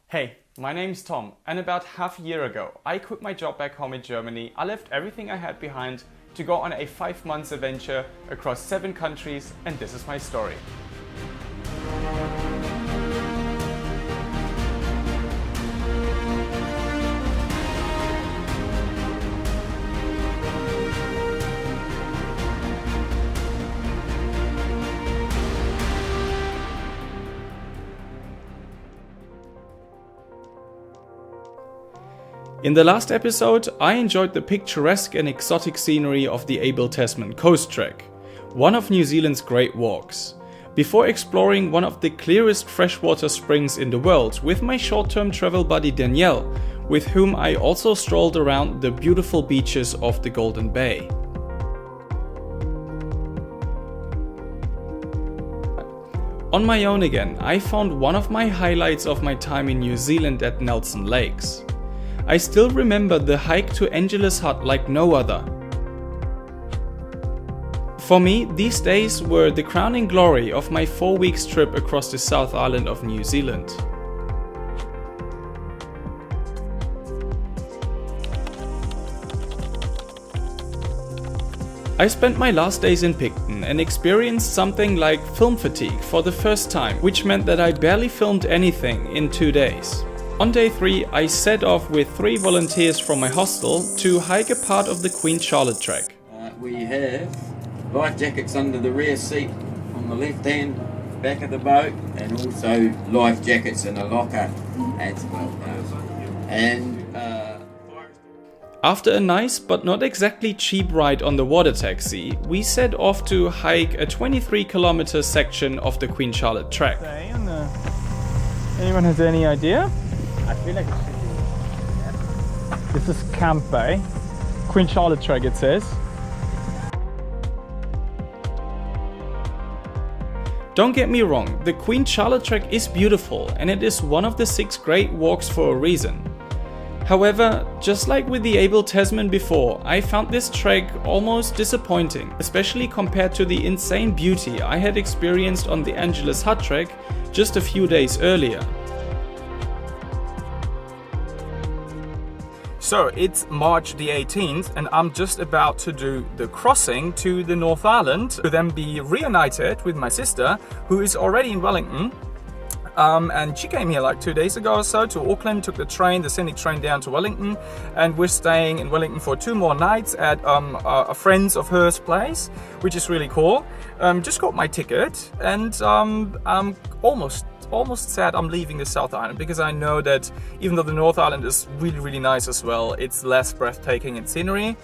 Hey, my name's Tom, and about half a year ago, I quit my job back home in Germany. I left everything I had behind to go on a 5-month adventure across 7 countries, and this is my story. In the last episode, I enjoyed the picturesque and exotic scenery of the Abel Tasman Coast Trek, one of New Zealand's great walks, before exploring one of the clearest freshwater springs in the world with my short-term travel buddy Danielle, with whom I also strolled around the beautiful beaches of the Golden Bay. On my own again, I found one of my highlights of my time in New Zealand at Nelson Lakes. I still remember the hike to Angela's Hut like no other. For me, these days were the crowning glory of my 4 weeks trip across the South Island of New Zealand. I spent my last days in Picton and experienced something like film fatigue for the first time, which meant that I barely filmed anything in 2 days. On day 3, I set off with 3 volunteers from my hostel to hike a part of the Queen Charlotte Trek. We have life jackets under the rear seat on the left hand back of the boat, and also life jackets in a locker as well. After a nice but not exactly cheap ride on the water taxi, we set off to hike a 23-kilometer section of the Queen Charlotte Trek. Anyone has any idea? I feel like it should be. This is Camp Bay. Queen Charlotte Trek, it says. Don't get me wrong, the Queen Charlotte Trek is beautiful and it is one of the 6 great walks for a reason. However, just like with the Abel Tasman before, I found this trek almost disappointing, especially compared to the insane beauty I had experienced on the Angela's Hut trek just a few days earlier. So it's March the 18th and I'm just about to do the crossing to the North Island to then be reunited with my sister, who is already in Wellington. And she came here like 2 days ago or so to Auckland, took the train, the scenic train down to Wellington, and we're staying in Wellington for 2 more nights at a friend's of hers place, which is really cool. Just got my ticket, and I'm almost sad I'm leaving the South Island, because I know that even though the North Island is really nice as well, it's less breathtaking in scenery.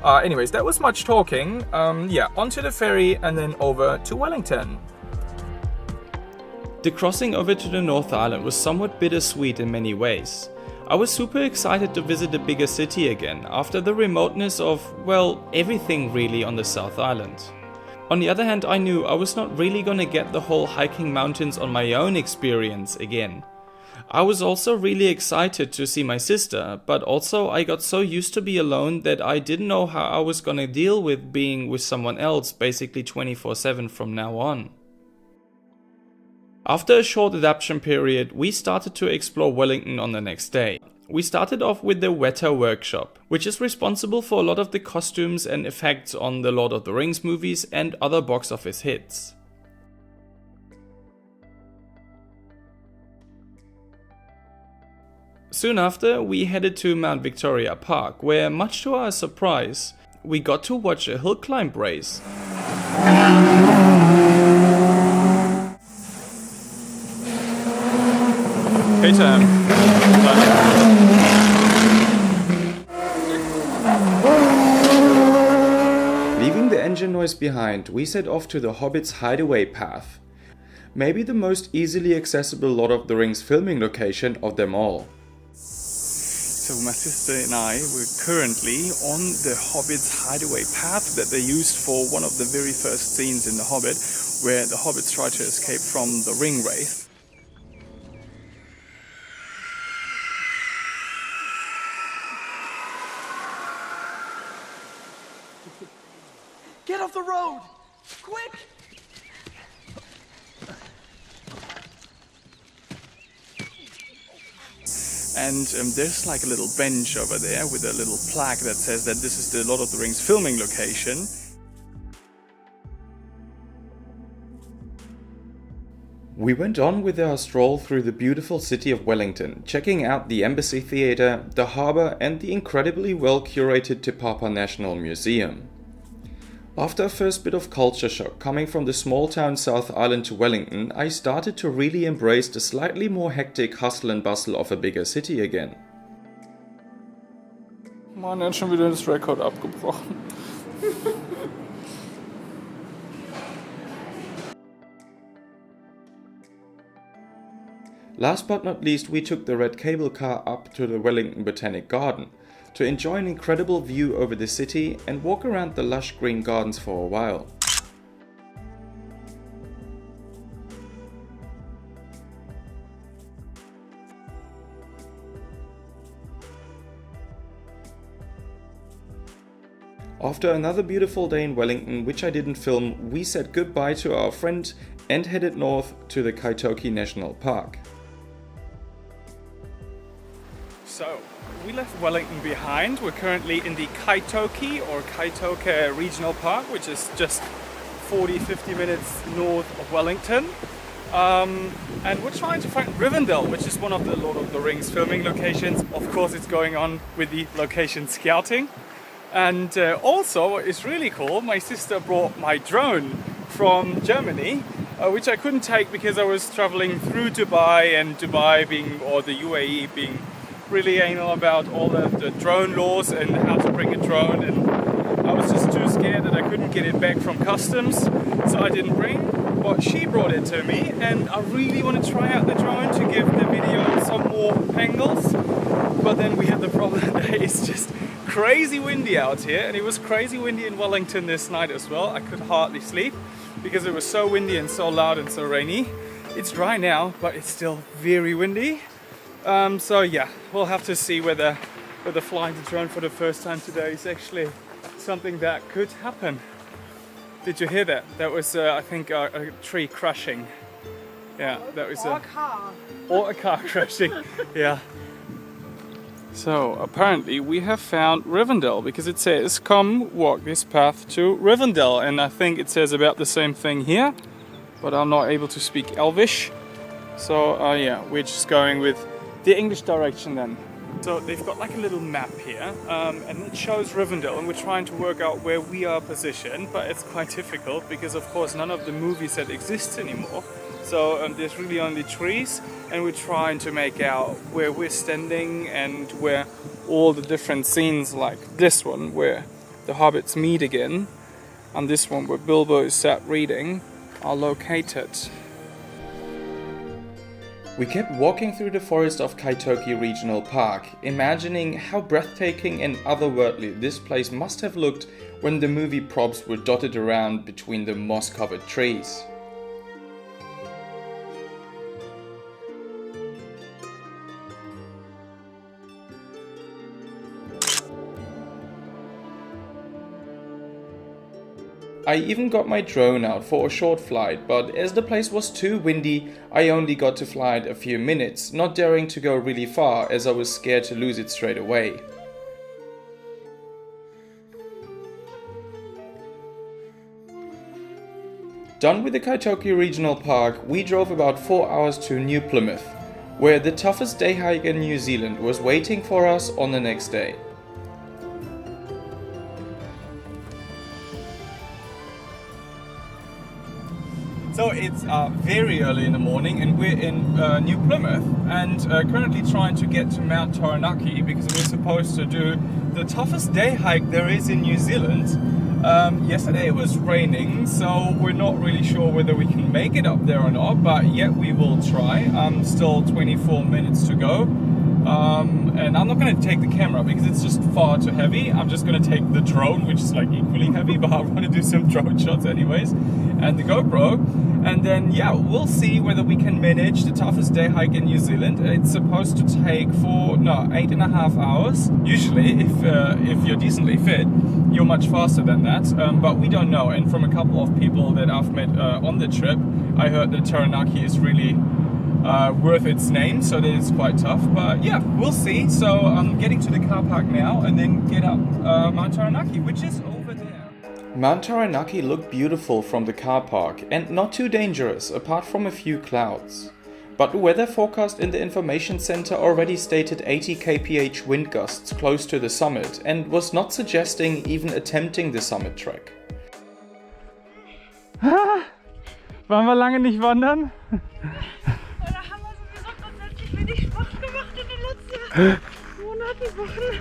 Anyways, that was much talking. Yeah, onto the ferry and then over to Wellington. The crossing over to the North Island was somewhat bittersweet in many ways. I was super excited to visit a bigger city again after the remoteness of, well, everything really on the South Island. On the other hand, I knew I was not really gonna get the whole hiking mountains on my own experience again. I was also really excited to see my sister, but also I got so used to be alone that I didn't know how I was gonna deal with being with someone else basically 24/7 from now on. After a short adaptation period, we started to explore Wellington on the next day. We started off with the Weta workshop, which is responsible for a lot of the costumes and effects on the Lord of the Rings movies and other box office hits. Soon after, we headed to Mount Victoria Park, where, much to our surprise, we got to watch a hill climb race. Hey Tom. Leaving the engine noise behind, we set off to the Hobbit's hideaway path. Maybe the most easily accessible Lord of the Rings filming location of them all. So my sister and I, we're currently on the Hobbit's hideaway path that they used for one of the very first scenes in The Hobbit, where the Hobbits try to escape from the ring wraith. Get off the road! Quick! And there's like a little bench over there with a little plaque that says that this is the Lord of the Rings filming location. We went on with our stroll through the beautiful city of Wellington, checking out the Embassy Theatre, the harbour and the incredibly well curated Te Papa National Museum. After a first bit of culture shock coming from the small town South Island to Wellington, I started to really embrace the slightly more hectic hustle and bustle of a bigger city again. Mann, er hat schon wieder das Rekord abgebrochen. Last but not least, we took the red cable car up to the Wellington Botanic Garden to enjoy an incredible view over the city and walk around the lush green gardens for a while. After another beautiful day in Wellington, which I didn't film, we said goodbye to our friend and headed north to the Kaitoke National Park. So, we left Wellington behind. We're currently in the Kaitoke or Kaitoke Regional Park, which is just 40-50 minutes north of Wellington. And we're trying to find Rivendell, which is one of the Lord of the Rings filming locations. Of course, it's going on with the location scouting. And also, it's really cool, my sister brought my drone from Germany, which I couldn't take because I was traveling through Dubai, and Dubai being, or the UAE being really anal about all the drone laws and how to bring a drone, and I was just too scared that I couldn't get it back from customs, so I didn't bring. But she brought it to me, and I really want to try out the drone to give the video some more angles. But then we had the problem that it's just crazy windy out here, and it was crazy windy in Wellington this night as well. I could hardly sleep because it was so windy and so loud and so rainy. It's dry now, but it's still very windy. So yeah, we'll have to see whether flying the drone for the first time today is actually something that could happen. Did you hear that? That was, I think, a tree crashing. Yeah, that was or a car. Or a car crashing, yeah. So, apparently we have found Rivendell, because it says, come walk this path to Rivendell. And I think it says about the same thing here, but I'm not able to speak Elvish. So, yeah, we're just going with the English direction then. So they've got like a little map here, and it shows Rivendell, and we're trying to work out where we are positioned, but it's quite difficult because of course none of the movies that exist anymore. So there's really only trees, and we're trying to make out where we're standing and where all the different scenes, like this one where the hobbits meet again, and this one where Bilbo is sat reading, are located. We kept walking through the forest of Kaitoke Regional Park, imagining how breathtaking and otherworldly this place must have looked when the movie props were dotted around between the moss-covered trees. I even got my drone out for a short flight, but as the place was too windy, I only got to fly it a few minutes, not daring to go really far as I was scared to lose it straight away. Done with the Kaitoke Regional Park, we drove about 4 hours to New Plymouth, where the toughest day hike in New Zealand was waiting for us on the next day. So it's very early in the morning, and we're in New Plymouth, and currently trying to get to Mount Taranaki because we're supposed to do the toughest day hike there is in New Zealand. Yesterday it was raining, so we're not really sure whether we can make it up there or not, but yet we will try. Still 24 minutes to go. And I'm not going to take the camera because it's just far too heavy. I'm just going to take the drone, which is like equally heavy, but I want to do some drone shots anyways, and the GoPro. And then yeah, we'll see whether we can manage the toughest day hike in New Zealand. It's supposed to take 8.5 hours. Usually, if you're decently fit, you're much faster than that. But we don't know. And from a couple of people that I've met on the trip, I heard that Taranaki is really worth its name, so that it's quite tough. But yeah, we'll see. So I'm getting to the car park now and then get up Mount Taranaki, which is over there. Mount Taranaki looked beautiful from the car park and not too dangerous apart from a few clouds. But the weather forecast in the information center already stated 80 kph wind gusts close to the summit and was not suggesting even attempting the summit trek. Waren wir lange nicht wandern? Da haben wir sowieso grundsätzlich wenig Sport gemacht in den letzten Monaten, Wochen.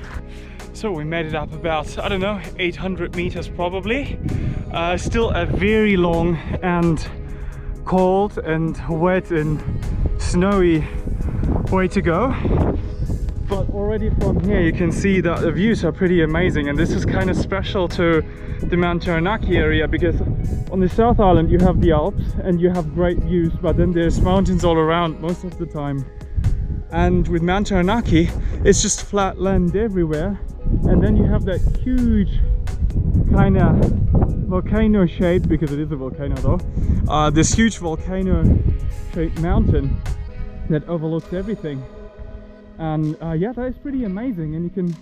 So we made it up about, I don't know, 800 meters probably. Still a very long and cold and wet and snowy way to go. But already from here you can see that the views are pretty amazing, and this is kind of special to the Mount Taranaki area because on the South Island you have the Alps and you have great views, but then there's mountains all around most of the time. And with Mount Taranaki it's just flat land everywhere, and then you have that huge kind of volcano shaped, because it is a volcano though, this huge volcano shaped mountain that overlooks everything. And yeah, that is pretty amazing, and you can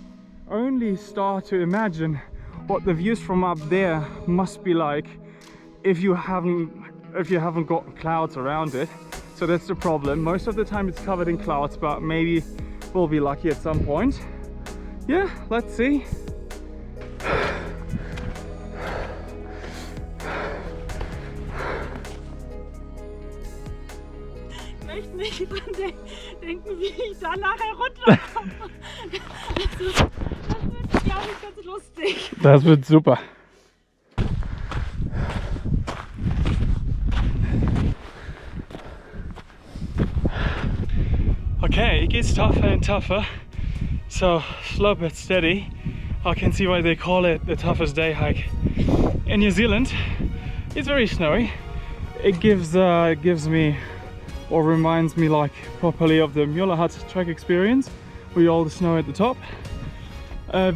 only start to imagine what the views from up there must be like if you haven't got clouds around it. So that's the problem. Most of the time it's covered in clouds, but maybe we'll be lucky at some point. Yeah, let's see. Ich möchte nicht dran denken, wie ich da nachher runterkomme. Also, das wird, glaube ich, ganz lustig. Das wird super. Okay, it gets tougher and tougher, so slow but steady. I can see why they call it the toughest day hike in New Zealand. It's very snowy. It gives me, or reminds me like properly of the Mueller Hut trek experience with all the snow at the top.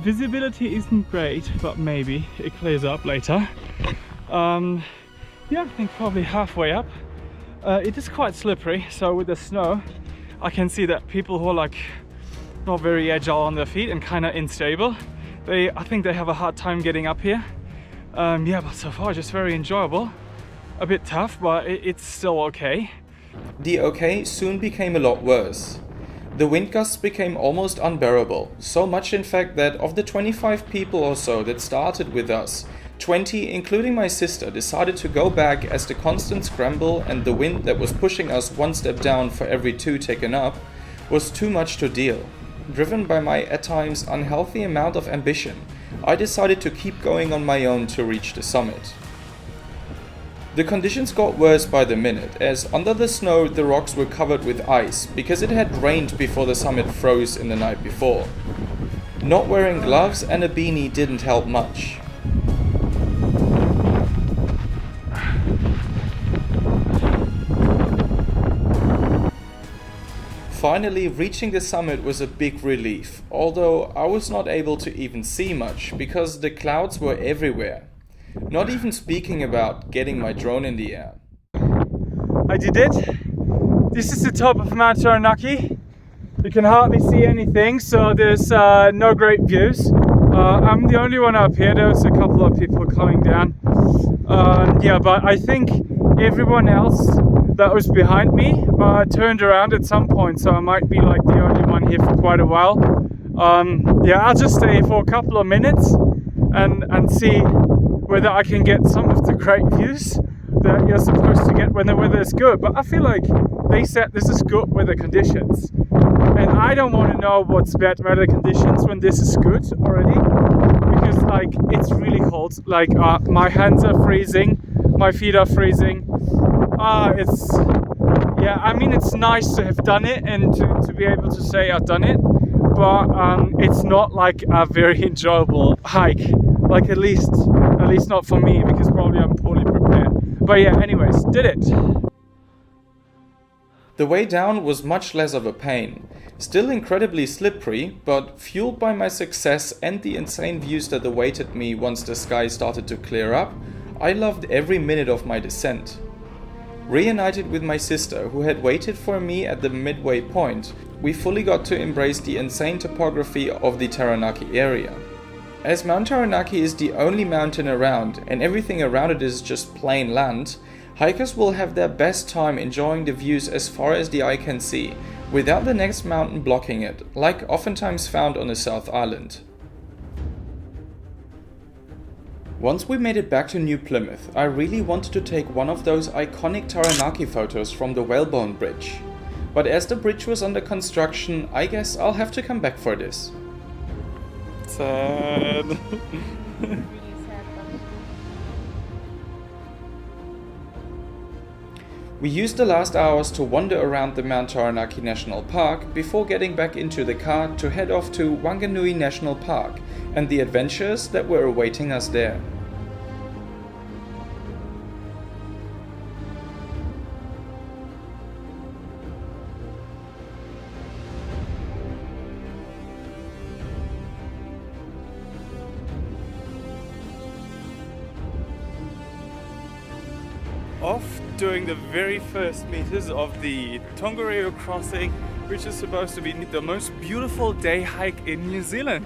Visibility isn't great, but maybe it clears up later. Yeah, I think probably halfway up. It is quite slippery, so with the snow I can see that people who are like not very agile on their feet and kind of unstable, I think they have a hard time getting up here. Yeah, but so far just very enjoyable. A bit tough, but it's still okay. The okay soon became a lot worse. The wind gusts became almost unbearable, so much in fact that of the 25 people or so that started with us, 20, including my sister, decided to go back as the constant scramble and the wind that was pushing us one step down for every two taken up was too much to deal. Driven by my at times unhealthy amount of ambition, I decided to keep going on my own to reach the summit. The conditions got worse by the minute, as under the snow the rocks were covered with ice because it had rained before the summit froze in the night before. Not wearing gloves and a beanie didn't help much. Finally, reaching the summit was a big relief, although I was not able to even see much because the clouds were everywhere. Not even speaking about getting my drone in the air. I did it. This is the top of Mount Taranaki. You can hardly see anything, so there's no great views. I'm the only one up here. There's a couple of people coming down. Yeah, but I think everyone else that was behind me turned around at some point, so I might be like the only one here for quite a while. Yeah, I'll just stay for a couple of minutes and see whether I can get some of the great views that you're supposed to get when the weather is good. But I feel like they said this is good weather conditions, and I don't want to know what's bad weather conditions when this is good already, because like it's really cold. Like my hands are freezing, my feet are freezing. Yeah, I mean, it's nice to have done it and to be able to say I've done it, but it's not like a very enjoyable hike. Like at least not for me, because probably I'm poorly prepared. But yeah, anyways, did it. The way down was much less of a pain. Still incredibly slippery, but fueled by my success and the insane views that awaited me once the sky started to clear up, I loved every minute of my descent. Reunited with my sister, who had waited for me at the midway point, we fully got to embrace the insane topography of the Taranaki area. As Mount Taranaki is the only mountain around and everything around it is just plain land, hikers will have their best time enjoying the views as far as the eye can see, without the next mountain blocking it, like oftentimes found on the South Island. Once we made it back to New Plymouth, I really wanted to take one of those iconic Taranaki photos from the Whalebone Bridge. But as the bridge was under construction, I guess I'll have to come back for this. Sad. We used the last hours to wander around the Mount Taranaki National Park before getting back into the car to head off to Wanganui National Park and the adventures that were awaiting us there. Off doing the very first meters of the Tongariro crossing, which is supposed to be the most beautiful day hike in New Zealand.